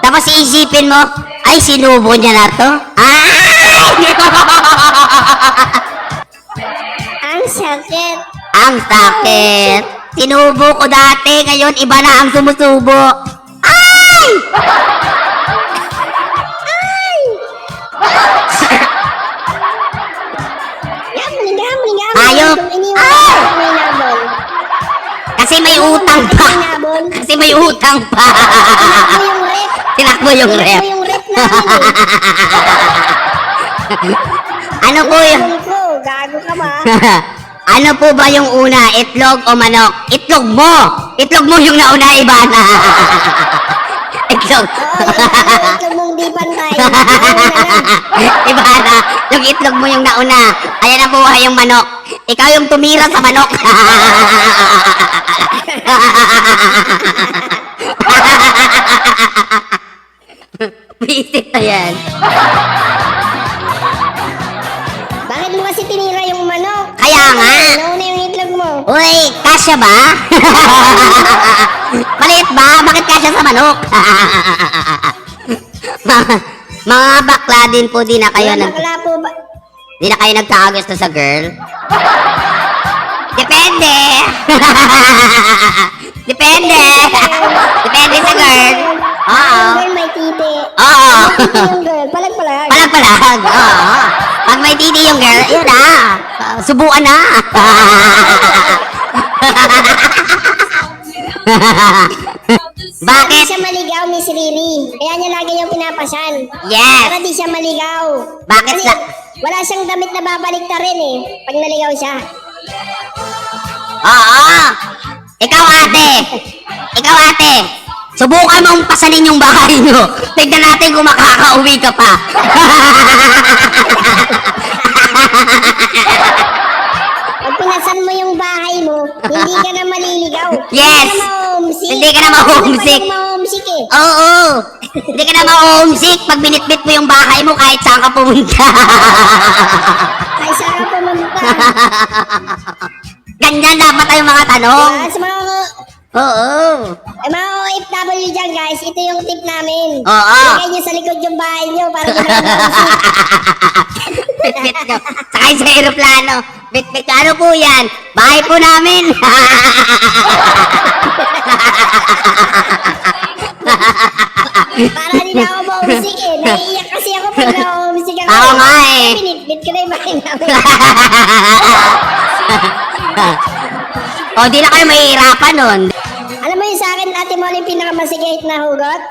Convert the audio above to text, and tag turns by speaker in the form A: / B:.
A: Tapos iisipin mo, ay, sinubo niya na to.
B: Ang sakit.
A: Ang sakit. Sinubo ko dati, ngayon iba na ang sumusubo. Ay!
B: Liga.
A: Hayop.
B: May nabol.
A: Kasi may utang pa.
B: May nabol.
A: Kasi may utang pa.
B: Tinakbo yung rep.
A: Tinakbo yung rep.
B: Tinakbo yung rep namin
A: Ano po yung...
B: ko, gago ka ba?
A: Ano po ba yung una? Itlog o manok? Itlog mo! Itlog mo yung nauna, iba na. Itlog.
B: Oo, itlog mong di pantay.
A: Iba na. Yung itlog mo yung nauna. Ayan ang buhay yung manok. Ikaw yung tumira sa manok. Visit na yan.
B: Bakit mo kasi tinira yung manok?
A: Kaya nga.
B: Nauna yung itlog mo.
A: Uy, kasya ba? Maliit ba? Bakit kasya sa manok? Mga bakla din po, di na kayo
B: Wala bakla po ba?
A: Di na kayo nagkakagusto sa girl? Depende. Depende. Depende sa girl. Oo.
B: Yung girl may titi.
A: Oo.
B: Yung girl, palag-palag.
A: Palag-palag. Oo. Pag may titi yung girl, yun na. Subuan na.
B: Para di
A: Bakit?
B: siya maligaw, Miss Riri. Kaya niya lagi yung pinapasan.
A: Yes.
B: Para di siya maligaw.
A: Bakit
B: Kasi
A: sa-
B: wala siyang damit na babalik na rin eh. Pag naligaw siya.
A: Oo. Ikaw ate. Ikaw ate. Subukan mong pasanin yung bahay nyo. Tignan natin kung makakauwi ka pa.
B: Pag pinasan mo yung bahay mo, hindi ka na maliligaw.
A: Yes.
B: Hindi ka na ma-homesick.
A: Hindi ka na ma-homesick.
B: Hindi pa ma-homesick eh.
A: Oo. Hindi ka na ma-homesick pag binitbit mo yung bahay mo kahit saan ka pumunta.
B: Ay, saan ka pumunta?
A: Ganyan dapat ay mga tanong.
B: Yes,
A: Oo.
B: mga OFW dyan guys, ito yung tip namin.
A: Oo.
B: Lagay nyo sa likod yung bahay nyo para di kayo ma-homesick.
A: Bitbit nyo. Sakay sa aeroplano. Bitbit nyo. Ano po yan? Bahay po namin.
B: Para di na ako ma-homesick eh. Naiiyak kasi ako pag na-homesick ako.
A: Oo nga eh.
B: Binitbit ko na yung bahay namin.
A: O, di na kayo mahihirapan nun.
B: Alam mo yung sa akin, ate mo, yung pinakamasigahit na hugot?